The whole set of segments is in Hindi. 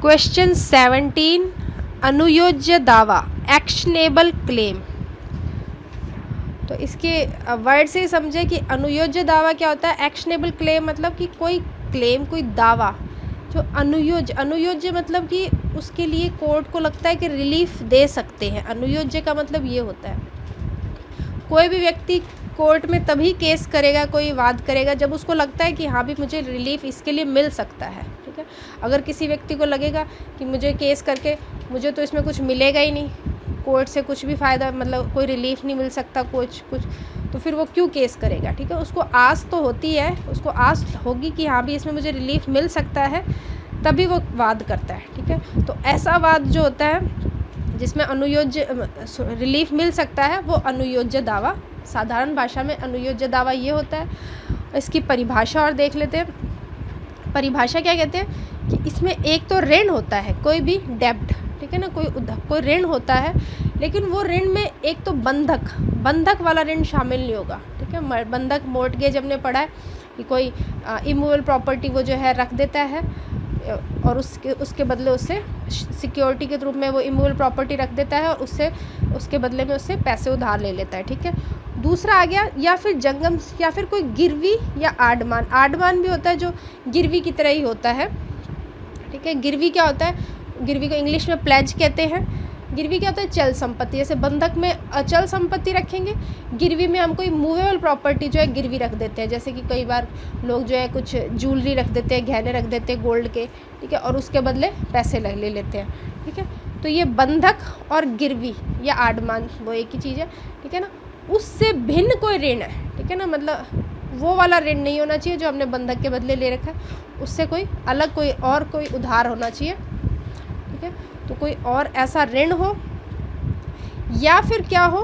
क्वेश्चन 17, अनुयोज्य दावा, एक्शनेबल क्लेम। तो इसके वर्ड से समझे कि अनुयोज्य दावा क्या होता है। एक्शनेबल क्लेम मतलब कि कोई क्लेम, कोई दावा जो अनुयोज्य मतलब कि उसके लिए कोर्ट को लगता है कि रिलीफ दे सकते हैं। अनुयोज्य का मतलब ये होता है कोई भी व्यक्ति कोर्ट में तभी केस करेगा, कोई वाद करेगा जब उसको लगता है कि हाँ भी मुझे रिलीफ इसके लिए मिल सकता है। ठीक है, अगर किसी व्यक्ति को लगेगा कि मुझे केस करके मुझे तो इसमें कुछ मिलेगा ही नहीं, कोर्ट से कुछ भी फ़ायदा मतलब कोई रिलीफ नहीं मिल सकता कुछ, तो फिर वो क्यों केस करेगा। ठीक है, उसको आस तो होती है, उसको आस होगी कि हाँ भी इसमें मुझे रिलीफ मिल सकता है, तभी वो वाद करता है। ठीक है, तो ऐसा वाद जो होता है जिसमें अनुयोज्य रिलीफ मिल सकता है वो अनुयोज्य दावा। साधारण भाषा में अनुयोज्य दावा ये होता है। इसकी परिभाषा और देख लेते हैं। परिभाषा क्या कहते हैं कि इसमें एक तो ऋण होता है, कोई भी डेब्ट, ठीक है ना, कोई ऋण होता है, लेकिन वो ऋण में एक तो बंधक वाला ऋण शामिल नहीं होगा। ठीक है, बंधक मॉर्टगेज हमने पढ़ा है कि कोई इमूवेबल प्रॉपर्टी वो जो है रख देता है और उसके बदले उससे सिक्योरिटी के रूप में वो इमूवेबल प्रॉपर्टी रख देता है और उसके बदले में उससे पैसे उधार ले लेता है। ठीक है, दूसरा आ गया या फिर जंगम या फिर कोई गिरवी या आडमान भी होता है जो गिरवी की तरह ही होता है। ठीक है, गिरवी क्या होता है, गिरवी को इंग्लिश में प्लेज कहते हैं। गिरवी क्या होता है, चल संपत्ति। जैसे बंधक में अचल संपत्ति रखेंगे, गिरवी में हम कोई मूवेबल प्रॉपर्टी जो है गिरवी रख देते हैं। जैसे कि कई बार लोग जो है कुछ ज्वेलरी रख देते हैं, गहने रख देते हैं गोल्ड के, ठीक है, और उसके बदले पैसे ले लेते हैं। ठीक है, तो ये बंधक और गिरवी या आडमान वो एक ही चीज़ है। ठीक है ना, उससे भिन्न कोई ऋण है। ठीक है ना, मतलब वो वाला ऋण नहीं होना चाहिए जो हमने बंधक के बदले ले रखा है, उससे कोई अलग कोई उधार होना चाहिए। ठीक है, तो कोई और ऐसा ऋण हो या फिर क्या हो,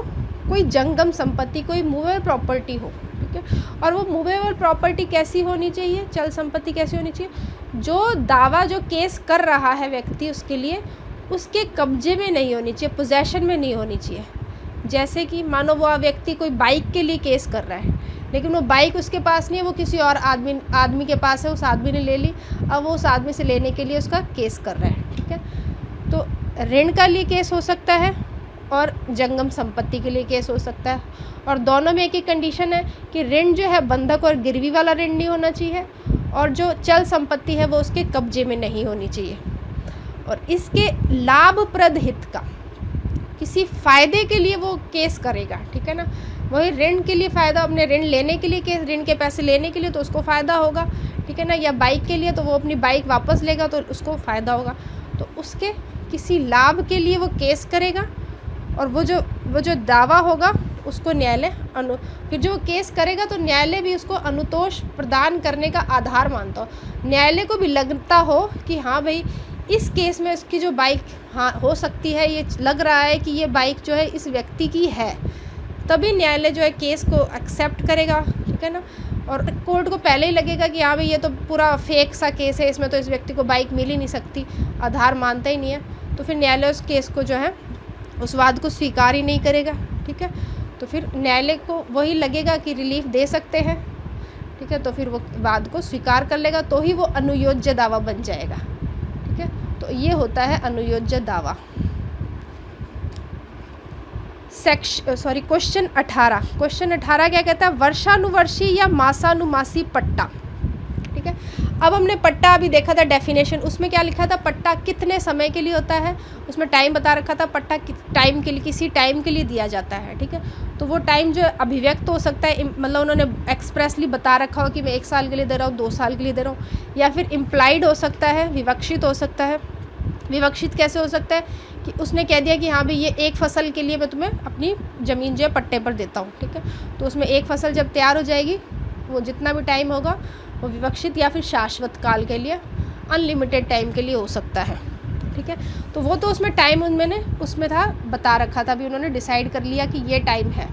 कोई जंगम संपत्ति, कोई मूवेबल प्रॉपर्टी हो। ठीक है, और वो मूवेबल प्रॉपर्टी कैसी होनी चाहिए, चल संपत्ति कैसी होनी चाहिए, जो दावा जो केस कर रहा है व्यक्ति उसके लिए उसके कब्जे में नहीं होनी चाहिए, पोजेशन में नहीं होनी चाहिए। जैसे कि मानो वो व्यक्ति कोई बाइक के लिए केस कर रहा है, लेकिन वो बाइक उसके पास नहीं है, वो किसी और आदमी के पास है, उस आदमी ने ले ली, अब वो उस आदमी से लेने के लिए उसका केस कर रहा है। ठीक है, तो ऋण का लिए केस हो सकता है और जंगम संपत्ति के लिए केस हो सकता है, और दोनों में एक ही कंडीशन है कि ऋण जो है बंधक और गिरवी वाला ऋण नहीं होना चाहिए, और जो चल संपत्ति है वो उसके कब्जे में नहीं होनी चाहिए, और इसके लाभप्रद हित का किसी फ़ायदे के लिए वो केस करेगा। ठीक है ना, वही ऋण के लिए फ़ायदा, अपने ऋण लेने के लिए केस, ऋण के पैसे लेने के लिए तो उसको फ़ायदा होगा। ठीक है ना, या बाइक के लिए तो वो अपनी बाइक वापस लेगा तो उसको फ़ायदा होगा, तो उसके किसी लाभ के लिए वो केस करेगा, और वो जो दावा होगा उसको न्यायालय फिर जो वो केस करेगा तो न्यायालय भी उसको अनुतोष प्रदान करने का आधार मानता हो। न्यायालय को भी लगता हो कि हाँ भाई इस केस में इसकी जो बाइक हाँ हो सकती है, ये लग रहा है कि ये बाइक जो है इस व्यक्ति की है, तभी न्यायालय जो है केस को एक्सेप्ट करेगा। ठीक है ना, और कोर्ट को पहले ही लगेगा कि हाँ भाई ये तो पूरा फेक सा केस है, इसमें तो इस व्यक्ति को बाइक मिल ही नहीं सकती, आधार मानता ही नहीं है, तो फिर न्यायालय उस केस को जो है उस वाद को स्वीकार ही नहीं करेगा। ठीक है, तो फिर न्यायालय को वही लगेगा कि रिलीफ दे सकते हैं। ठीक है, तो फिर वो वाद को स्वीकार कर लेगा, तो ही वो अनुयोज्य दावा बन जाएगा। ठीक है, तो ये होता है अनुयोज्य दावा। क्वेश्चन 18 क्या कहता है, वर्षानुवर्षी या मासानुमासी पट्टा। ठीक है, अब हमने पट्टा अभी देखा था डेफिनेशन, उसमें क्या लिखा था, पट्टा कितने समय के लिए होता है, उसमें टाइम बता रखा था, पट्टा टाइम के लिए, किसी टाइम के लिए दिया जाता है। ठीक है, तो वो टाइम जो अभिव्यक्त हो सकता है, मतलब उन्होंने एक्सप्रेसली बता रखा हो कि मैं 1 साल के लिए दे रहा हूँ, 2 साल के लिए दे रहा हूँ, या फिर इम्प्लाइड हो सकता है, विवक्षित हो सकता है। विवक्षित कैसे हो सकता है कि उसने कह दिया कि हाँ भाई ये 1 फसल के लिए मैं तुम्हें अपनी ज़मीन जो है पट्टे पर देता हूँ। ठीक है, तो उसमें 1 फसल जब तैयार हो जाएगी, वो जितना भी टाइम होगा वो विवक्षित या फिर शाश्वत काल के लिए, अनलिमिटेड टाइम के लिए हो सकता है। ठीक है, तो वो तो उसमें टाइम उसमें था बता रखा था, भी उन्होंने डिसाइड कर लिया कि ये टाइम है।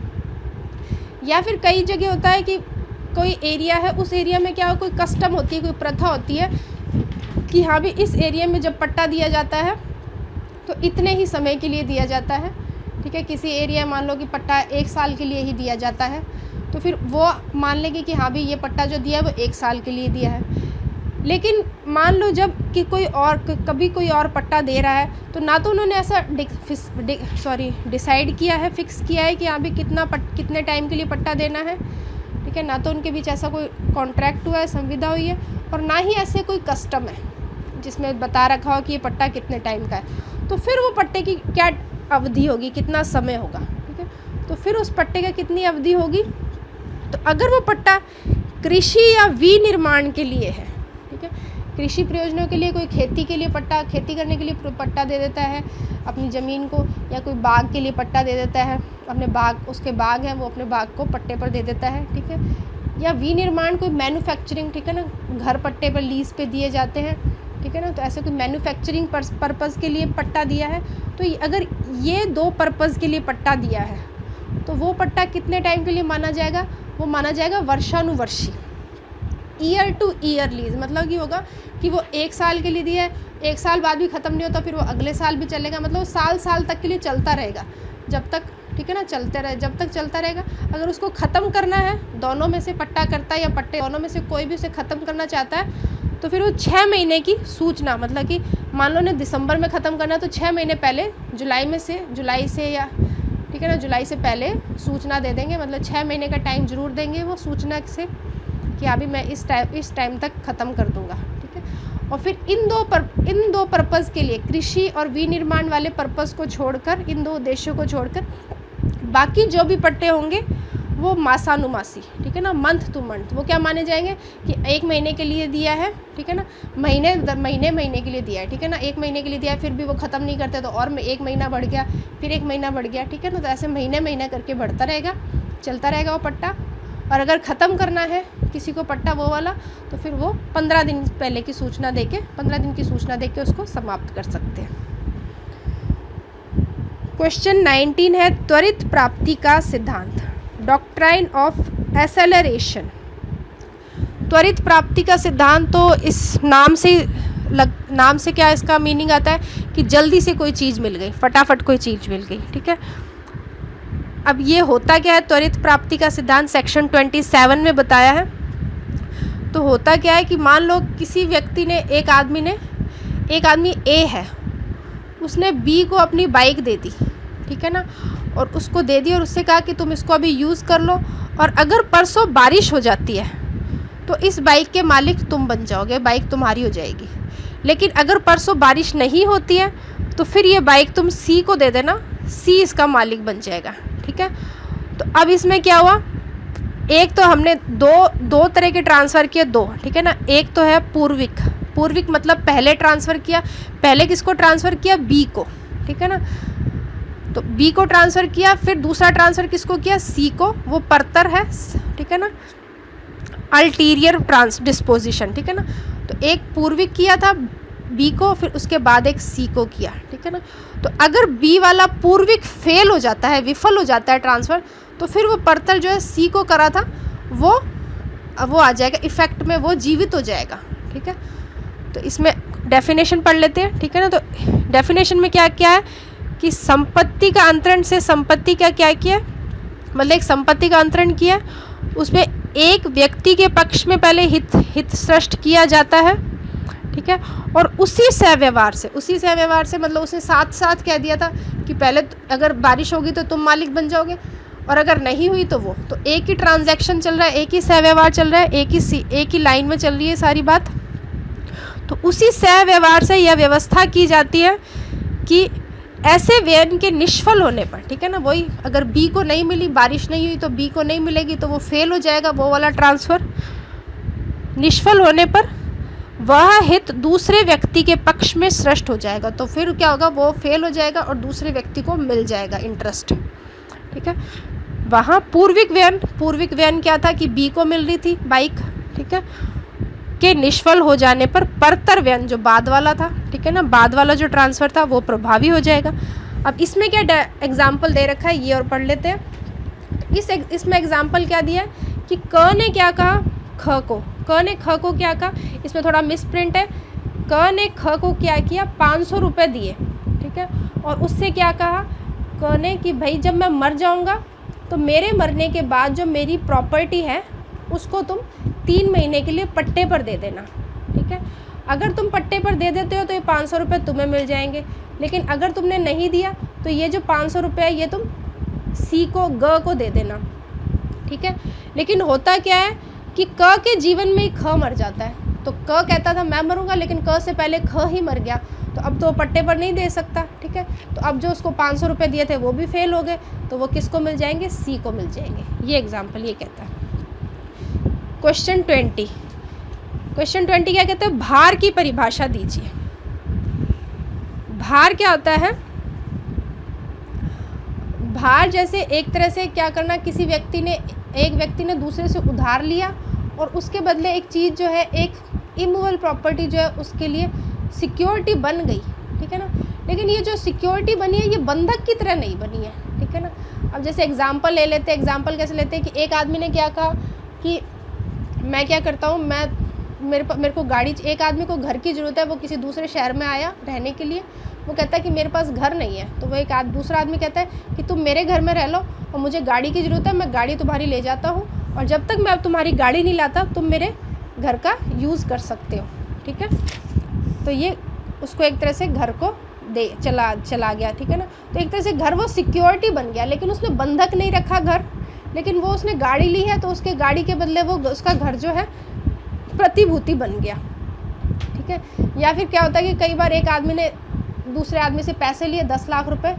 या फिर कई जगह होता है कि कोई एरिया है, उस एरिया में क्या हो, कोई कस्टम होती है, कोई प्रथा होती है कि हाँ भी इस एरिया में जब पट्टा दिया जाता है तो इतने ही समय के लिए दिया जाता है। ठीक है, किसी एरिया मान लो कि पट्टा 1 साल के लिए ही दिया जाता है, तो फिर वो मान लेंगे कि हाँ भी ये पट्टा जो दिया है वो 1 साल के लिए दिया है। लेकिन मान लो जब कि कभी कोई और पट्टा दे रहा है, तो ना तो उन्होंने ऐसा डिसाइड किया है, फिक्स किया है कि यहाँ भी कितने टाइम के लिए पट्टा देना है, ठीक है, ना तो उनके बीच ऐसा कोई कॉन्ट्रैक्ट हुआ है, संविदा हुई है, और ना ही ऐसे कोई कस्टम है जिसमें बता रखा हो कि ये पट्टा कितने टाइम का है। तो फिर वो पट्टे की क्या अवधि होगी, कितना समय होगा, ठीक है। तो फिर उस पट्टे का कितनी अवधि होगी, तो अगर वो पट्टा कृषि या विनिर्माण के लिए है, ठीक है, कृषि प्रयोजनों के लिए, कोई खेती के लिए पट्टा, खेती करने के लिए पट्टा दे देता है अपनी ज़मीन को, या कोई बाग के लिए पट्टा दे देता है, अपने बाग, उसके बाग हैं, वो अपने बाग को पट्टे पर दे देता है, ठीक है। या विनिर्माण, कोई मैन्युफैक्चरिंग, ठीक है ना, घर पट्टे पर लीज़ पे दिए जाते हैं, ठीक है ना, तो ऐसे कोई मैन्युफैक्चरिंग पर्पज़ के लिए पट्टा दिया है, तो अगर ये 2 पर्पज़ के लिए पट्टा दिया है, तो वो पट्टा कितने टाइम के लिए माना जाएगा, वो माना जाएगा वर्षानुवर्षी, ईयर टू ईयर लीज। मतलब कि होगा कि वो 1 साल के लिए दिया है, 1 साल बाद भी ख़त्म नहीं होता, फिर वो अगले साल भी चलेगा, मतलब साल साल तक के लिए चलता रहेगा, जब तक, ठीक है ना, जब तक चलता रहेगा। अगर उसको ख़त्म करना है, दोनों में से पट्टा करता है या पट्टे दोनों में से कोई भी उसे ख़त्म करना चाहता है, तो फिर वो 6 महीने की सूचना, मतलब कि मान लो ने दिसंबर में ख़त्म करना है, तो 6 महीने पहले जुलाई से या, ठीक है ना, जुलाई से पहले सूचना दे देंगे, मतलब 6 महीने का टाइम ज़रूर देंगे वो सूचना से कि अभी मैं इस टाइम तक ख़त्म कर दूंगा, ठीक है। और फिर इन दो पर्पज़ के लिए, कृषि और विनिर्माण वाले पर्पज़ को छोड़कर, इन 2 उद्देश्यों को छोड़कर बाकी जो भी पट्टे होंगे वो मासानुमासी, ठीक है ना, मंथ टू मंथ, वो क्या माने जाएंगे कि 1 महीने के लिए दिया है, ठीक है ना, महीने के लिए दिया है, ठीक है ना, 1 महीने के लिए दिया है, फिर भी वो ख़त्म नहीं करते तो और 1 महीना बढ़ गया, फिर 1 महीना बढ़ गया, ठीक है ना, तो ऐसे महीने करके बढ़ता रहेगा, चलता रहेगा वो पट्टा। और अगर ख़त्म करना है किसी को पट्टा वो वाला, तो फिर वो 15 दिन पहले की सूचना देके, 15 दिन की सूचना देके उसको समाप्त कर सकते हैं। क्वेश्चन 19 है त्वरित प्राप्ति का सिद्धांत, डॉक्ट्राइन ऑफ एसेलरेशन। त्वरित प्राप्ति का सिद्धांत, तो इस नाम से क्या इसका मीनिंग आता है कि जल्दी से कोई चीज़ मिल गई, फटाफट कोई चीज़ मिल गई, ठीक है। अब ये होता क्या है त्वरित प्राप्ति का सिद्धांत, सेक्शन 27 में बताया है। तो होता क्या है कि मान लो किसी व्यक्ति ने, एक आदमी ए है, उसने बी को अपनी बाइक दे दी, ठीक है ना, और उसको दे दी और उससे कहा कि तुम इसको अभी यूज़ कर लो, और अगर परसों बारिश हो जाती है तो इस बाइक के मालिक तुम बन जाओगे, बाइक तुम्हारी हो जाएगी। लेकिन अगर परसों बारिश नहीं होती है तो फिर ये बाइक तुम सी को दे देना, सी इसका मालिक बन जाएगा, ठीक है। तो अब इसमें क्या हुआ, एक तो हमने दो तरह के ट्रांसफ़र किए, 2, ठीक है ना। एक तो है पूर्विक मतलब पहले ट्रांसफ़र किया, पहले किसको ट्रांसफ़र किया, बी को, ठीक है ना, तो बी को ट्रांसफ़र किया, फिर दूसरा ट्रांसफ़र किसको किया, सी को, वो परतर है, ठीक है ना, अल्टीरियर डिस्पोजिशन, ठीक है ना। तो एक पूर्विक किया था बी को, फिर उसके बाद एक सी को किया, ठीक है ना। तो अगर बी वाला पूर्विक फेल हो जाता है, विफल हो जाता है ट्रांसफ़र, तो फिर वो परतर जो है सी को करा था वो आ जाएगा इफ़ेक्ट में, वो जीवित हो जाएगा, ठीक है। तो इसमें डेफिनेशन पढ़ लेते हैं, ठीक है ना। तो डेफिनेशन में क्या क्या है कि संपत्ति का अंतरण से संपत्ति का क्या किया, मतलब एक संपत्ति का अंतरण किया, उसमें एक व्यक्ति के पक्ष में पहले हित सृष्ट किया जाता है, ठीक है, और उसी सहव्यवहार से मतलब उसने साथ कह दिया था कि पहले अगर बारिश होगी तो तुम मालिक बन जाओगे, और अगर नहीं हुई तो वो, तो एक ही ट्रांजैक्शन चल रहा है, एक ही सहव्यवहार चल रहा है, एक ही लाइन में चल रही है सारी बात। तो उसी सहव्यवहार से यह व्यवस्था की जाती है कि ऐसे व्ययन के निष्फल होने पर, ठीक है ना, वही अगर बी को नहीं मिली, बारिश नहीं हुई तो बी को नहीं मिलेगी, तो वो फेल हो जाएगा, वो वाला ट्रांसफ़र। निष्फल होने पर वह हित दूसरे व्यक्ति के पक्ष में सृष्ट हो जाएगा, तो फिर क्या होगा, वो फेल हो जाएगा और दूसरे व्यक्ति को मिल जाएगा इंटरेस्ट, ठीक है। वहाँ पूर्विक व्ययन क्या था कि बी को मिल रही थी बाइक, ठीक है, के निष्फल हो जाने पर परतर व्ययन जो बाद वाला था, ठीक है ना, बाद वाला जो ट्रांसफ़र था वो प्रभावी हो जाएगा। अब इसमें क्या एग्जाम्पल दे रखा है ये और पढ़ लेते हैं। इसमें एग्जाम्पल क्या दिया है कि क ने क्या कहा क ने ख को क्या कहा, इसमें थोड़ा मिस प्रिंट है, क ने ख को क्या किया, 500 रुपये दिए, ठीक है, और उससे क्या कहा क ने कि भाई जब मैं मर जाऊंगा तो मेरे मरने के बाद जो मेरी प्रॉपर्टी है उसको तुम 3 महीने के लिए पट्टे पर दे देना, ठीक है। अगर तुम पट्टे पर दे देते हो तो ये 500 रुपये तुम्हें मिल जाएंगे, लेकिन अगर तुमने नहीं दिया तो ये जो 500 रुपये है ये तुम सी को, ग को दे देना, ठीक है। लेकिन होता क्या है कि क के जीवन में ही ख मर जाता है, तो क कहता था मैं मरूंगा, लेकिन क से पहले ख ही मर गया, तो अब तो पट्टे पर नहीं दे सकता, ठीक है। तो अब जो उसको 500 रुपये दिए थे वो भी फेल हो गए, तो वो किसको मिल जाएंगे, सी को मिल जाएंगे। ये एग्जाम्पल ये कहता है। क्वेश्चन 20 क्या कहते हैं, भार की परिभाषा दीजिए। भार क्या होता है, भार जैसे एक तरह से क्या करना, किसी एक व्यक्ति ने दूसरे से उधार लिया और उसके बदले एक चीज़ जो है, एक इमूवेबल प्रॉपर्टी जो है उसके लिए सिक्योरिटी बन गई, ठीक है ना। लेकिन ये जो सिक्योरिटी बनी है ये बंधक की तरह नहीं बनी है, ठीक है ना। अब जैसे एग्जांपल ले लेते हैं, एग्जांपल कैसे लेते हैं कि एक आदमी ने क्या कहा कि मैं क्या करता हूँ, मेरे को गाड़ी, एक आदमी को घर की ज़रूरत है, वो किसी दूसरे शहर में आया रहने के लिए, वो कहता है कि मेरे पास घर नहीं है, तो वो दूसरा आदमी कहता है कि तुम मेरे घर में रह लो और मुझे गाड़ी की ज़रूरत है, मैं गाड़ी तुम्हारी ले जाता हूँ और जब तक मैं तुम्हारी गाड़ी नहीं लाता तुम मेरे घर का यूज़ कर सकते हो, ठीक है। तो ये उसको एक तरह से घर को चला गया, ठीक है ना। तो एक तरह से घर वो सिक्योरिटी बन गया, लेकिन उसने बंधक नहीं रखा घर, लेकिन वो उसने गाड़ी ली है तो उसके गाड़ी के बदले वो उसका घर जो है प्रतिभूति बन गया, ठीक है। या फिर क्या होता है कि कई बार एक आदमी ने दूसरे आदमी से पैसे लिए 10 लाख रुपए,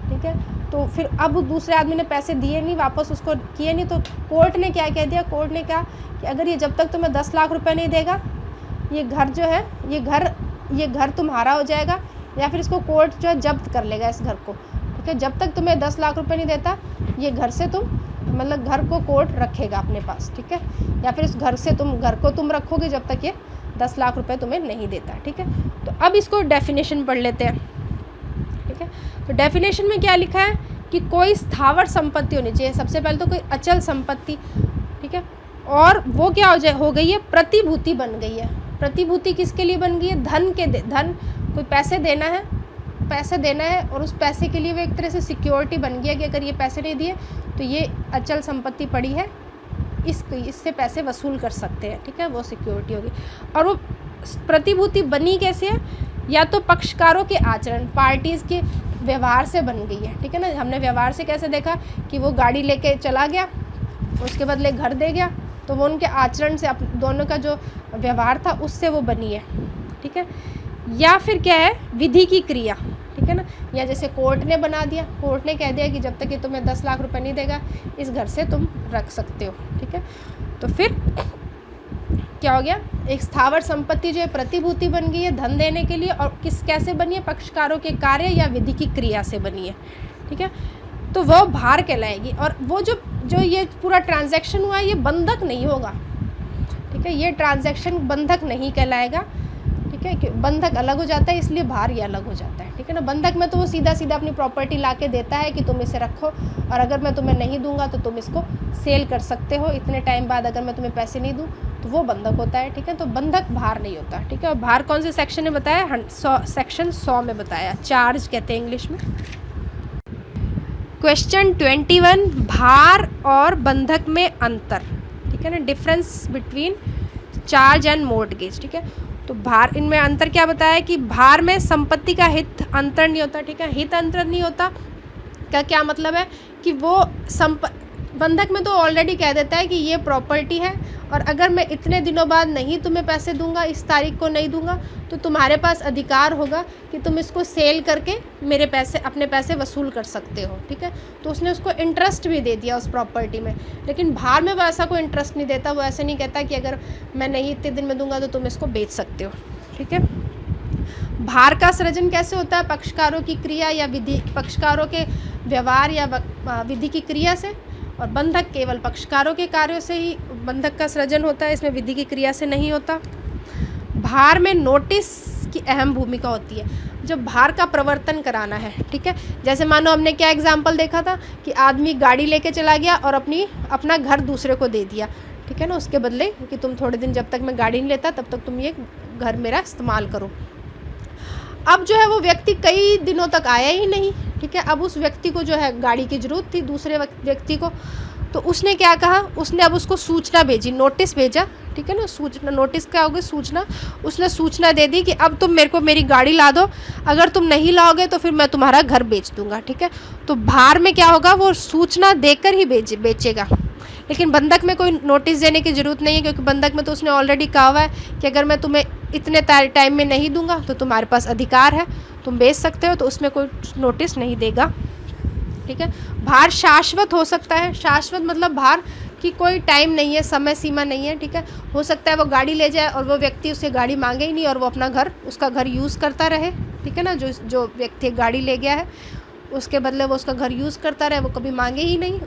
ठीक है, तो फिर अब दूसरे आदमी ने पैसे दिए नहीं, वापस उसको किए नहीं, तो कोर्ट ने क्या कह दिया, कोर्ट ने कहा कि अगर ये जब तक तुम्हें 10 लाख रुपए नहीं देगा, ये घर जो है, ये घर तुम्हारा हो जाएगा, या फिर इसको कोर्ट जो है जब्त कर लेगा इस घर को, ठीक है। जब तक तुम्हें 10 लाख रुपए नहीं देता, ये घर से तुम, मतलब घर को कोर्ट रखेगा अपने पास, ठीक है, या फिर इस घर को तुम रखोगे जब तक ये 10 लाख रुपए तुम्हें नहीं देता, ठीक है। तो अब इसको डेफिनेशन पढ़ लेते हैं, ठीक है। तो डेफिनेशन में क्या लिखा है कि कोई स्थावर संपत्ति होनी चाहिए, सबसे पहले तो कोई अचल संपत्ति, ठीक है, और वो क्या हो गई है, प्रतिभूति बन गई है। प्रतिभूति किसके लिए बन गई है, धन, कोई पैसे देना है और उस पैसे के लिए वो एक तरह से सिक्योरिटी बन गया कि अगर ये पैसे नहीं दिए तो ये अचल संपत्ति पड़ी है, इससे पैसे वसूल कर सकते हैं, ठीक है, वो सिक्योरिटी होगी। और वो प्रतिभूति बनी कैसे है, या तो पक्षकारों के आचरण, पार्टीज़ के व्यवहार से बन गई है, ठीक है ना। हमने व्यवहार से कैसे देखा कि वो गाड़ी लेके चला गया, उसके बदले घर दे गया, तो वो उनके आचरण से, दोनों का जो व्यवहार था उससे वो बनी है, ठीक है। या फिर क्या है, विधि की क्रिया, ठीक है ना। या जैसे कोर्ट ने बना दिया, कोर्ट ने कह दिया कि जब तक ये तुम्हें 10 लाख रुपए नहीं देगा इस घर से तुम रख सकते हो, ठीक है। तो फिर क्या हो गया, एक स्थावर संपत्ति जो है प्रतिभूति बन गई है धन देने के लिए, और कैसे बनी है, पक्षकारों के कार्य या विधि की क्रिया से बनी है, ठीक है। तो वह भार कहलाएगी। और वो जो ये पूरा ट्रांजैक्शन हुआ है ये बंधक नहीं होगा, ठीक है, ये ट्रांजैक्शन बंधक नहीं कहलाएगा, ठीक है, कि बंधक अलग हो जाता है, इसलिए भार ये अलग हो जाता है, ठीक है ना। बंधक में तो वो सीधा अपनी प्रॉपर्टी ला के देता है कि तुम इसे रखो, और अगर मैं तुम्हें नहीं दूंगा तो तुम इसको सेल कर सकते हो, इतने टाइम बाद अगर मैं तुम्हें पैसे नहीं दूँ तो वो बंधक होता है, ठीक है। तो बंधक भार नहीं होता, ठीक है। और भार कौन से सेक्शन ने बताया, सेक्शन 100 में बताया, चार्ज कहते हैं इंग्लिश में। क्वेश्चन 21, भार और बंधक में अंतर, ठीक है ना, difference between charge and mortgage, ठीक है। तो भार, इनमें अंतर क्या बताया कि भार में संपत्ति का हित अंतर नहीं होता, ठीक है, हित अंतर नहीं होता का क्या मतलब है कि वो बंधक में तो ऑलरेडी कह देता है कि ये प्रॉपर्टी है, और अगर मैं इतने दिनों बाद नहीं तुम्हें पैसे दूंगा, इस तारीख को नहीं दूंगा, तो तुम्हारे पास अधिकार होगा कि तुम इसको सेल करके अपने पैसे वसूल कर सकते हो, ठीक है। तो उसने उसको इंटरेस्ट भी दे दिया उस प्रॉपर्टी में। लेकिन भार में वो ऐसा कोई इंटरेस्ट नहीं देता, वो ऐसे नहीं कहता कि अगर मैं नहीं इतने दिन में दूंगा तो तुम इसको बेच सकते हो, ठीक है। भार का सृजन कैसे होता है, पक्षकारों की क्रिया या विधि, पक्षकारों के व्यवहार या विधि की क्रिया से, और बंधक केवल पक्षकारों के कार्यों से ही बंधक का सृजन होता है, इसमें विधि की क्रिया से नहीं होता। भार में नोटिस की अहम भूमिका होती है, जब भार का प्रवर्तन कराना है, ठीक है। जैसे मानो हमने क्या एग्जाम्पल देखा था कि आदमी गाड़ी लेके चला गया और अपना घर दूसरे को दे दिया, ठीक है ना, उसके बदले कि तुम थोड़े दिन, जब तक मैं गाड़ी नहीं लेता तब तक तुम ये घर मेरा इस्तेमाल करो। अब जो है वो व्यक्ति कई दिनों तक आया ही नहीं, ठीक है। अब उस व्यक्ति को जो है गाड़ी की ज़रूरत थी दूसरे व्यक्ति को, तो उसने क्या कहा, उसने अब उसको सूचना भेजी, नोटिस भेजा, ठीक है ना, सूचना, नोटिस क्या होगी, सूचना। उसने सूचना दे दी कि अब तुम मेरे को मेरी गाड़ी ला दो, अगर तुम नहीं लाओगे तो फिर मैं तुम्हारा घर बेच दूंगा, ठीक है। तो भार में क्या होगा, वो सूचना देकर ही बेचेगा। लेकिन बंधक में कोई नोटिस देने की ज़रूरत नहीं है, क्योंकि बंधक में तो उसने ऑलरेडी कहा हुआ है कि अगर मैं तुम्हें इतने टाइम में नहीं दूंगा तो तुम्हारे पास अधिकार है, तुम बेच सकते हो, तो उसमें कोई नोटिस नहीं देगा, ठीक है। भार शाश्वत हो सकता है, शाश्वत मतलब भार कि कोई टाइम नहीं है, समय सीमा नहीं है, ठीक है। हो सकता है वो गाड़ी ले जाए और वो व्यक्ति उससे गाड़ी मांगे ही नहीं और वो अपना घर, उसका घर यूज़ करता रहे, ठीक है ना। जो व्यक्ति गाड़ी ले गया है उसके बदले वो उसका घर यूज़ करता रहे, वो कभी मांगे ही नहीं,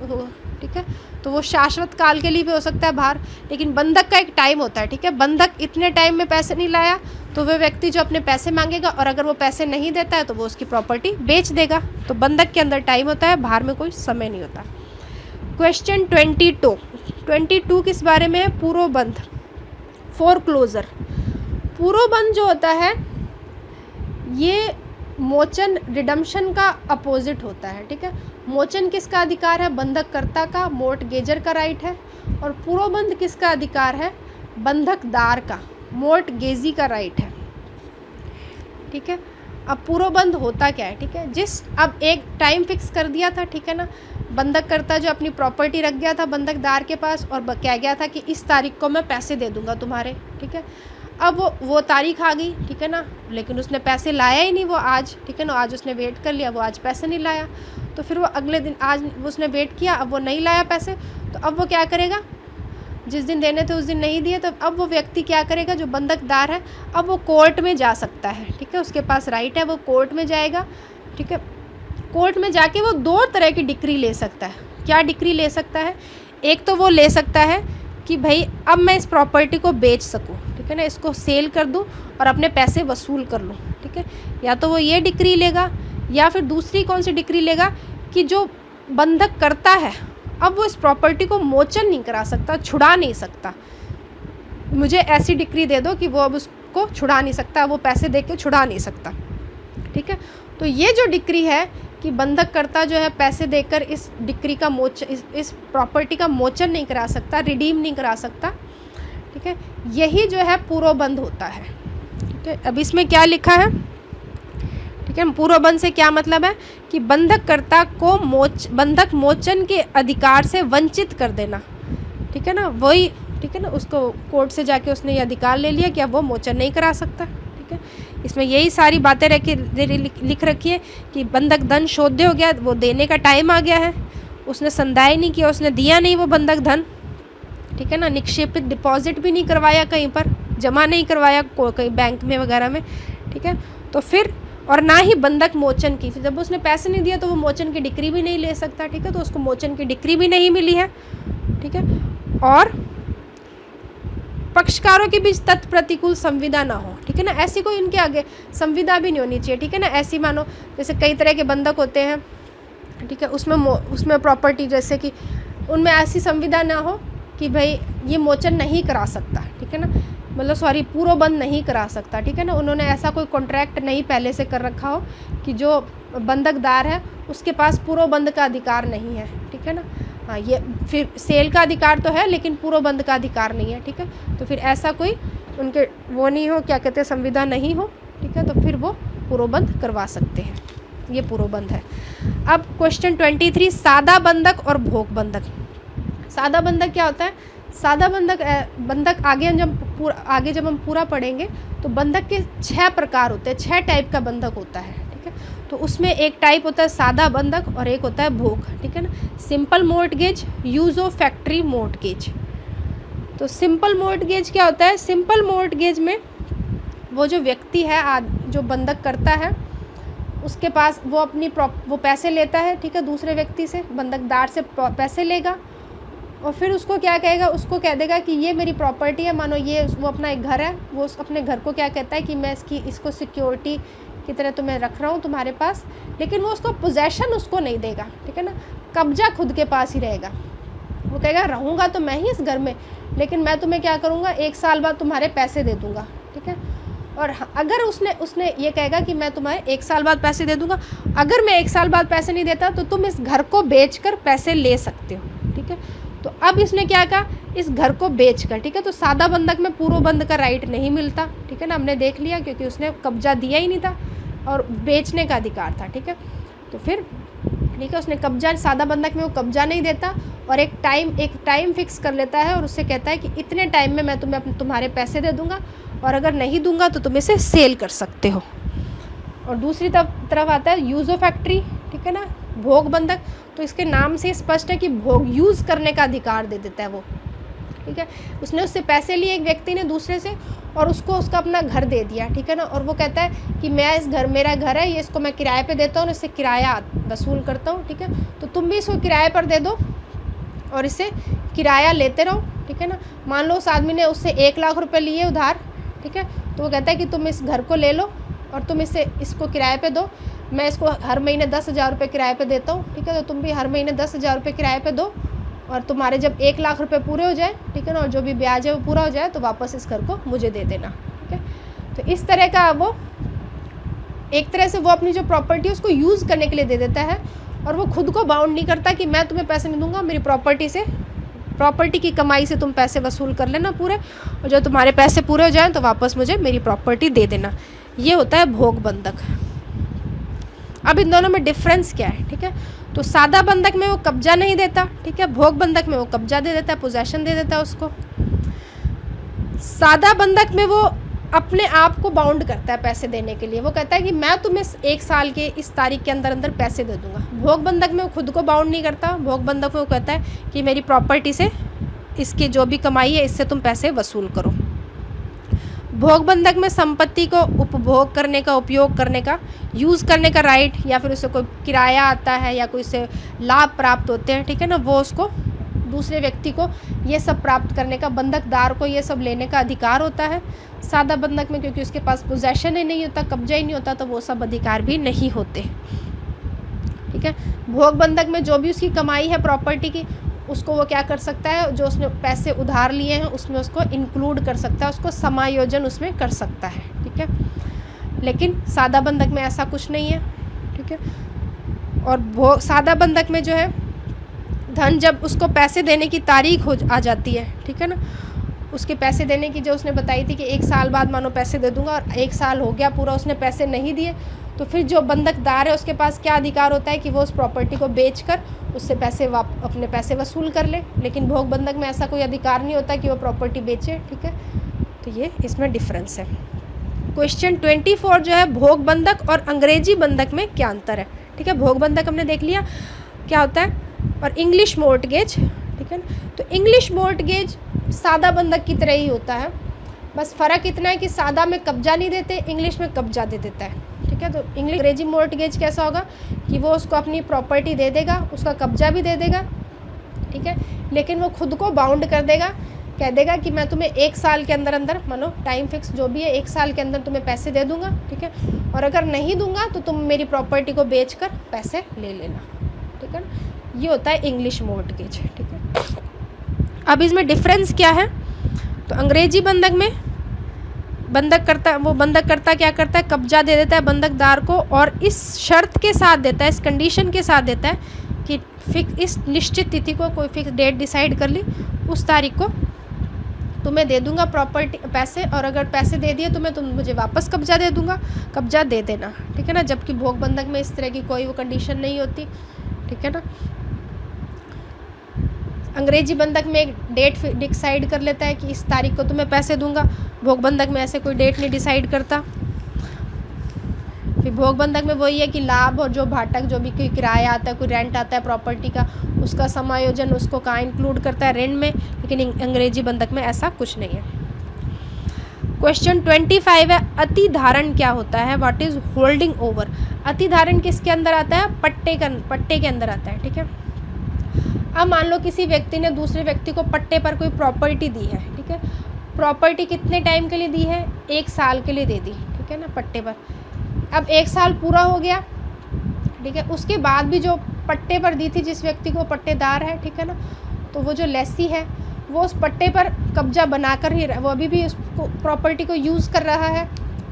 ठीक है। तो वो शाश्वत काल के लिए भी हो सकता है भार। लेकिन बंधक का एक टाइम होता है, ठीक है। बंधक इतने टाइम में पैसे नहीं लाया तो वह व्यक्ति जो अपने पैसे मांगेगा, और अगर वो पैसे नहीं देता है तो वो उसकी प्रॉपर्टी बेच देगा। तो बंधक के अंदर टाइम होता है, भार में कोई समय नहीं होता। क्वेश्चन 22 किस बारे में है, पूर्वबंध, फोरक्लोजर। पूर्वबंध जो होता है ये मोचन, रिडम्पशन का अपोजिट होता है, ठीक है। मोचन किसका अधिकार है, बंधककर्ता का, मोर्टगेजर का राइट है। और पूर्वबंध किसका अधिकार है, बंधकदार का, मोर्टगेजी का राइट है, ठीक है। अब पूर्वबंध होता क्या है, ठीक है। अब एक टाइम फिक्स कर दिया था, ठीक है ना, बंधककर्ता जो अपनी प्रॉपर्टी रख गया था बंधकदार के पास और कह गया था कि इस तारीख को मैं पैसे दे दूंगा तुम्हारे, ठीक है। अब वो तारीख आ गई, ठीक है ना, लेकिन उसने पैसे लाया ही नहीं वो आज, ठीक है ना। आज उसने वेट कर लिया, वो आज पैसे नहीं लाया, तो फिर वो अगले दिन, आज उसने वेट किया, अब वो नहीं लाया पैसे, तो अब वो क्या करेगा, जिस दिन देने थे उस दिन नहीं दिए, तो अब वो व्यक्ति क्या करेगा, जो बंधकदार है, अब वो कोर्ट में जा सकता है, ठीक है। उसके पास राइट है, वो कोर्ट में जाएगा, ठीक है। कोर्ट में जाके वो 2 तरह की डिक्री ले सकता है। क्या डिक्री ले सकता है, एक तो वो ले सकता है कि भाई अब मैं इस प्रॉपर्टी को बेच सकूं, ठीक है ना, इसको सेल कर दूं और अपने पैसे वसूल कर लूं, ठीक है। या तो वो ये डिक्री लेगा, या फिर दूसरी कौन सी डिक्री लेगा कि जो बंधक करता है अब वो इस प्रॉपर्टी को मोचन नहीं करा सकता, छुड़ा नहीं सकता, मुझे ऐसी डिक्री दे दो कि वो अब उसको छुड़ा नहीं सकता, वो पैसे दे के छुड़ा नहीं सकता, ठीक है। तो ये जो डिक्री है कि बंधककर्ता जो है पैसे देकर इस डिक्री का इस प्रॉपर्टी का मोचन नहीं करा सकता, रिडीम नहीं करा सकता, ठीक है, यही जो है पूर्वबंध होता है, ठीक है। अब इसमें क्या लिखा है, ठीक है, पूर्वबंध से क्या मतलब है कि बंधककर्ता को बंधक मोचन के अधिकार से वंचित कर देना, ठीक है ना, वही, ठीक है ना, उसको कोर्ट से जाके उसने ये अधिकार ले लिया कि अब वो मोचन नहीं करा सकता, ठीक है। इसमें यही सारी बातें लिख रखी है कि बंधक धन शोध्य हो गया, वो देने का टाइम आ गया है, उसने संदाय नहीं किया, उसने दिया नहीं वो बंधक धन, ठीक है ना, निक्षेपित डिपॉजिट भी नहीं करवाया, कहीं पर जमा नहीं करवाया कहीं बैंक में वगैरह में, ठीक है। तो फिर और ना ही बंधक मोचन की, फिर जब उसने पैसे नहीं दिया तो वो मोचन की डिक्री भी नहीं ले सकता, ठीक है। तो उसको मोचन की डिक्री भी नहीं मिली है, ठीक है। और पक्षकारों के बीच तत्प्रतिकूल संविदा ना हो, ठीक है ना, ऐसी कोई इनके आगे संविदा भी नहीं होनी चाहिए, ठीक है ना। ऐसी मानो जैसे कई तरह के बंधक होते हैं, ठीक है, उसमें प्रॉपर्टी जैसे कि उनमें ऐसी संविदा ना हो कि भाई ये मोचन नहीं करा सकता, ठीक है ना, मतलब सॉरी पूर्वबंध नहीं करा सकता, ठीक है ना। उन्होंने ऐसा कोई कॉन्ट्रैक्ट नहीं पहले से कर रखा हो कि जो बंधकदार है उसके पास पूर्वबंध का अधिकार नहीं है, ठीक है ना। हाँ, ये फिर सेल का अधिकार तो है लेकिन पूर्वबंध का अधिकार नहीं है, ठीक है। तो फिर ऐसा कोई उनके वो नहीं हो, क्या कहते हैं, संविदा नहीं हो, ठीक है, तो फिर वो पूर्वबंध करवा सकते हैं, ये पूर्वबंध है। अब क्वेश्चन 23, सादा बंधक और भोग बंधक। सादा बंधक क्या होता है, सादा बंधक आगे जब हम पूरा पढ़ेंगे तो बंधक के 6 प्रकार होते हैं, 6 टाइप का बंधक होता है, ठीक है। तो उसमें एक टाइप होता है सादा बंधक और एक होता है भोग, ठीक है ना। Simple mortgage, use of factory mortgage. तो सिंपल मोर्टगेज क्या होता है, सिंपल मोर्टगेज में वो जो व्यक्ति है जो बंधक करता है उसके पास वो पैसे लेता है, ठीक है, दूसरे व्यक्ति से, बंधकदार से पैसे लेगा और फिर उसको क्या कहेगा, उसको कह देगा कि ये मेरी प्रॉपर्टी है, मानो ये वो अपना एक घर है, वो अपने घर को क्या कहता है कि मैं इसको सिक्योरिटी की तरह तुम्हें रख रहा हूँ तुम्हारे पास, लेकिन वो उसको पोजेशन उसको नहीं देगा, ठीक है ना, कब्जा खुद के पास ही रहेगा। वो कहेगा रहूँगा तो मैं ही इस घर में, लेकिन मैं तुम्हें क्या करूँगा, 1 साल बाद तुम्हारे पैसे दे दूँगा, ठीक है। और अगर उसने ये कहेगा कि मैं तुम्हारे 1 साल बाद पैसे दे दूँगा, अगर मैं 1 साल बाद पैसे नहीं देता तो तुम इस घर को बेचकर पैसे ले सकते हो, ठीक है। तो अब इसने क्या कहा, इस घर को बेच कर, ठीक है। तो सादा बंधक में पूर्व बंध का राइट नहीं मिलता, ठीक है ना, हमने देख लिया, क्योंकि उसने कब्जा दिया ही नहीं था और बेचने का अधिकार था, ठीक है। तो फिर ठीक है, उसने कब्जा, सादा बंधक में वो कब्जा नहीं देता और एक टाइम फिक्स कर लेता है और उससे कहता है कि इतने टाइम में मैं तुम्हें तुम्हारे पैसे दे दूंगा और अगर नहीं दूंगा तो तुम इसे सेल कर सकते हो। और दूसरी तरफ आता है यूज़ो फैक्ट्री, ठीक है ना, भोग बंधक। तो इसके नाम से स्पष्ट है कि भोग यूज़ करने का अधिकार दे देता है वो, ठीक है। उसने उससे पैसे लिए एक व्यक्ति ने दूसरे से और उसको उसका अपना घर दे दिया, ठीक है ना, और वो कहता है कि मैं मेरा घर है, ये इसको मैं किराए पे देता हूँ, इससे किराया वसूल करता हूँ, ठीक है। तो तुम भी इसको किराए पर दे दो और इससे किराया लेते रहो, ठीक है ना। मान लो उस आदमी ने उससे 1 लाख रुपए लिए उधार, ठीक है। तो वो कहता है कि तुम इस घर को ले लो और तुम इसको किराए पे दो, मैं इसको हर महीने 10,000 रुपये किराए पे देता हूँ, ठीक है। तो तुम भी हर महीने 10,000 रुपये किराए पे दो और तुम्हारे जब 1 लाख रुपए पूरे हो जाए, ठीक है ना, और जो भी ब्याज है वो पूरा हो जाए तो वापस इस घर को मुझे दे देना, ठीक है। तो इस तरह का वो एक तरह से वो अपनी जो प्रॉपर्टी है उसको यूज़ करने के लिए दे देता है और वो खुद को बाउंड नहीं करता कि मैं तुम्हें पैसे नहीं दूंगा, मेरी प्रॉपर्टी की कमाई से तुम पैसे वसूल कर लेना पूरे, और जब तुम्हारे पैसे पूरे हो जाएं तो वापस मुझे मेरी प्रॉपर्टी दे देना। ये होता है भोग बंधक। अब इन दोनों में डिफरेंस क्या है, ठीक है। तो सादा बंधक में वो कब्जा नहीं देता, ठीक है, भोग बंधक में वो कब्जा दे देता है, पोजेशन दे देता है उसको। सादा बंधक में वो अपने आप को बाउंड करता है पैसे देने के लिए, वो कहता है कि मैं तुम्हें 1 साल के इस तारीख के अंदर अंदर पैसे दे दूंगा। भोग बंधक में वो खुद को बाउंड नहीं करता, भोग बंधक में वो कहता है कि मेरी प्रॉपर्टी से इसकी जो भी कमाई है इससे तुम पैसे वसूल करो। भोग बंधक में संपत्ति को उपभोग करने का, उपयोग करने का, यूज़ करने का राइट, या फिर उससे कोई किराया आता है या कोई से लाभ प्राप्त होते हैं, ठीक है ना, वो उसको दूसरे व्यक्ति को ये सब प्राप्त करने का, बंधकदार को ये सब लेने का अधिकार होता है। सादा बंधक में क्योंकि उसके पास पोजेशन ही नहीं होता, कब्जा ही नहीं होता, तो वो सब अधिकार भी नहीं होते, ठीक है। भोग बंधक में जो भी उसकी कमाई है प्रॉपर्टी की, उसको वो क्या कर सकता है, जो उसने पैसे उधार लिए हैं उसमें उसको इंक्लूड कर सकता है, उसको समायोजन उसमें कर सकता है, ठीक है। लेकिन सादा बंधक में ऐसा कुछ नहीं है, ठीक है। और सादा बंधक में जो है धन जब उसको पैसे देने की तारीख आ जाती है, ठीक है ना, उसके पैसे देने की जो उसने बताई थी कि 1 साल बाद मानो पैसे दे दूंगा, और 1 साल हो गया पूरा, उसने पैसे नहीं दिए, तो फिर जो बंधकदार है उसके पास क्या अधिकार होता है कि वो उस प्रॉपर्टी को बेचकर उससे अपने पैसे वसूल कर ले। लेकिन भोग बंधक में ऐसा कोई अधिकार नहीं होता कि वो प्रॉपर्टी बेचे, ठीक है। तो ये इसमें डिफरेंस है। क्वेश्चन 24 जो है, भोग बंधक और अंग्रेजी बंधक में क्या अंतर है, ठीक है। भोग बंधक हमने देख लिया क्या होता है, और इंग्लिश मॉर्टगेज, ठीक है ना। तो इंग्लिश मॉर्टगेज सादा बंधक की तरह ही होता है, बस फ़र्क इतना है कि सादा में कब्जा नहीं देते, इंग्लिश में कब्जा दे देता है, ठीक है। तो अंग्रेजी मॉर्टगेज कैसा होगा कि वो उसको अपनी प्रॉपर्टी दे देगा, उसका कब्जा भी दे देगा, ठीक है, लेकिन वो खुद को बाउंड कर देगा, कह देगा कि मैं तुम्हें 1 साल के अंदर अंदर, मानो टाइम फिक्स जो भी है, 1 साल के अंदर तुम्हें पैसे दे दूंगा, ठीक है, और अगर नहीं दूंगा तो तुम मेरी प्रॉपर्टी को बेचकर पैसे ले लेना, ठीक है ना। ये होता है इंग्लिश मॉर्टगेज, ठीक है। अब इसमें डिफरेंस क्या है, तो अंग्रेजी बंधक में बंधक करता क्या करता है, कब्जा दे देता है बंधकदार को, और इस शर्त के साथ देता है, इस कंडीशन के साथ देता है कि इस निश्चित तिथि को, कोई फिक्स डेट डिसाइड कर ली, उस तारीख को तुम्हें दे दूंगा प्रॉपर्टी पैसे, और अगर पैसे दे दिए तुम मुझे वापस कब्जा दे दूंगा, कब्जा दे देना, ठीक है ना। जबकि भोग बंधक में इस तरह की कोई वो कंडीशन नहीं होती, ठीक है ना। अंग्रेजी बंधक में एक डेट डिसाइड कर लेता है कि इस तारीख को तुम्हें पैसे दूंगा, भोग बंधक में ऐसे कोई डेट नहीं डिसाइड करता। फिर भोग बंधक में वही है कि लाभ और जो भाटक, जो भी कोई किराया आता है, कोई रेंट आता है प्रॉपर्टी का, उसका समायोजन उसको कहाँ इंक्लूड करता है, रेंट में, लेकिन अंग्रेजी बंधक में ऐसा कुछ नहीं है। क्वेश्चन 25 है, अति धारण क्या होता है, व्हाट इज होल्डिंग ओवर। अति धारण किसके अंदर आता है, पट्टे के अंदर आता है, ठीक है। अब मान लो किसी व्यक्ति ने दूसरे व्यक्ति को पट्टे पर कोई प्रॉपर्टी दी है, ठीक है। प्रॉपर्टी कितने टाइम के लिए दी है, 1 साल के लिए दे दी, ठीक है ना, पट्टे पर। अब 1 साल पूरा हो गया, ठीक है, उसके बाद भी जो पट्टे पर दी थी जिस व्यक्ति को पट्टेदार है, ठीक है ना, तो वो जो लेसी है वो उस पट्टे पर कब्जा बनाकर ही वो अभी भी उस प्रॉपर्टी को यूज़ कर रहा है,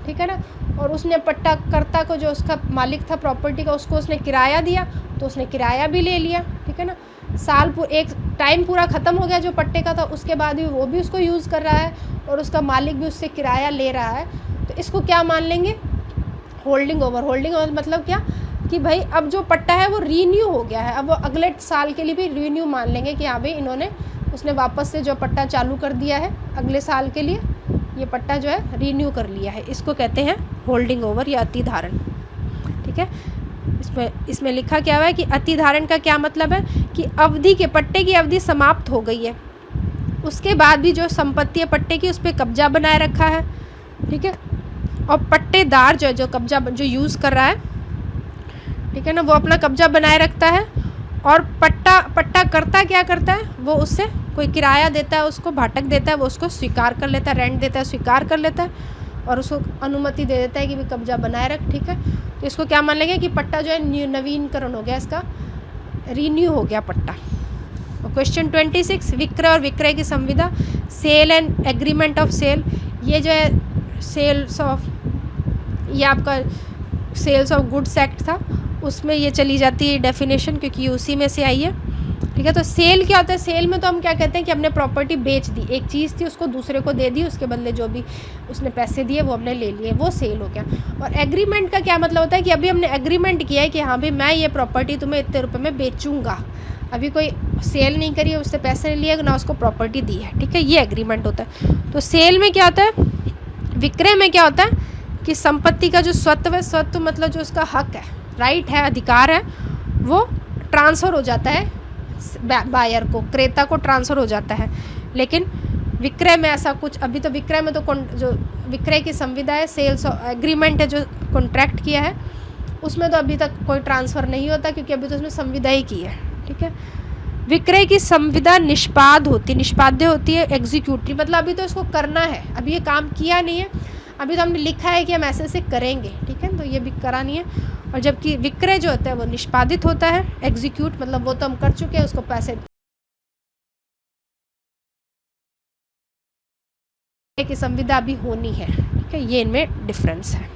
ठीक है ना। और उसने पट्टाकर्ता को, जो उसका मालिक था प्रॉपर्टी का, उसको उसने किराया दिया, तो उसने किराया भी ले लिया, ठीक है ना। एक टाइम पूरा ख़त्म हो गया जो पट्टे का था, उसके बाद भी वो भी उसको यूज़ कर रहा है और उसका मालिक भी उससे किराया ले रहा है, तो इसको क्या मान लेंगे? Holding over. होल्डिंग ओवर मतलब क्या कि भाई अब जो पट्टा है वो रीन्यू हो गया है, अब वो अगले साल के लिए भी रीन्यू मान लेंगे कि हाँ भाई उसने वापस से जो पट्टा चालू कर दिया है अगले साल के लिए, ये पट्टा जो है रीन्यू कर लिया है, इसको कहते हैं होल्डिंग ओवर या अतिधारण। ठीक है, इसमें लिखा क्या हुआ है कि अतिधारण का क्या मतलब है कि अवधि के पट्टे की अवधि समाप्त हो गई है, उसके बाद भी जो संपत्ति है पट्टे की उस पर कब्जा बनाए रखा है। ठीक है, और पट्टेदार जो कब्जा जो यूज़ कर रहा है, ठीक है ना, वो अपना कब्जा बनाए रखता है। और पट्टा करता क्या करता है, वो उससे कोई किराया देता है, उसको भाटक देता है, वो उसको स्वीकार कर लेता है, रेंट देता है, स्वीकार कर लेता है और उसको अनुमति दे देता है कि भी कब्जा बनाए रख। ठीक है, तो इसको क्या मान लेंगे कि पट्टा जो है नवीनकरण हो गया, इसका रीन्यू हो गया पट्टा। क्वेश्चन 26, विक्रय और विक्रय की संविदा, sale and agreement of sale. ये जो है ये आपका सेल्स ऑफ गुड्स एक्ट था, उसमें ये चली जाती है डेफिनेशन, क्योंकि ये उसी में से आई है। ठीक है, तो सेल क्या होता है? सेल में तो हम क्या कहते हैं कि हमने प्रॉपर्टी बेच दी, एक चीज़ थी उसको दूसरे को दे दी, उसके बदले जो भी उसने पैसे दिए वो हमने ले लिए, वो सेल हो गया। और एग्रीमेंट का क्या मतलब होता है कि अभी हमने एग्रीमेंट किया है कि हाँ भाई मैं ये प्रॉपर्टी तुम्हें इतने रुपये में बेचूंगा, अभी कोई सेल नहीं करी है, उससे पैसे नहीं लिए ना उसको प्रॉपर्टी दी है। ठीक है, ये एग्रीमेंट होता है। तो सेल में क्या होता है, विक्रय में क्या होता है कि संपत्ति का जो स्वत्व है, स्वत्व मतलब जो उसका हक है, राइट है, अधिकार है, वो ट्रांसफ़र हो जाता है बायर को, क्रेता को ट्रांसफ़र हो जाता है। लेकिन विक्रय में ऐसा कुछ, अभी तो विक्रय में तो जो विक्रय की संविदा है, सेल्स एग्रीमेंट है जो कॉन्ट्रैक्ट किया है, उसमें तो अभी तक कोई ट्रांसफ़र नहीं होता, क्योंकि अभी तो उसमें संविदा ही की है। ठीक है, विक्रय की संविदा निष्पाद्य होती है, एग्जीक्यूटरी मतलब अभी तो इसको करना है, अभी ये काम किया नहीं है, अभी तो हमने लिखा है कि हम ऐसे ऐसे करेंगे। ठीक है, तो ये भी करा नहीं है। और जबकि विक्रय जो होता है वो निष्पादित होता है, एग्जीक्यूट मतलब वो तो हम कर चुके हैं, उसको पैसे की संविदा भी होनी है। ठीक है, ये इनमें डिफरेंस है।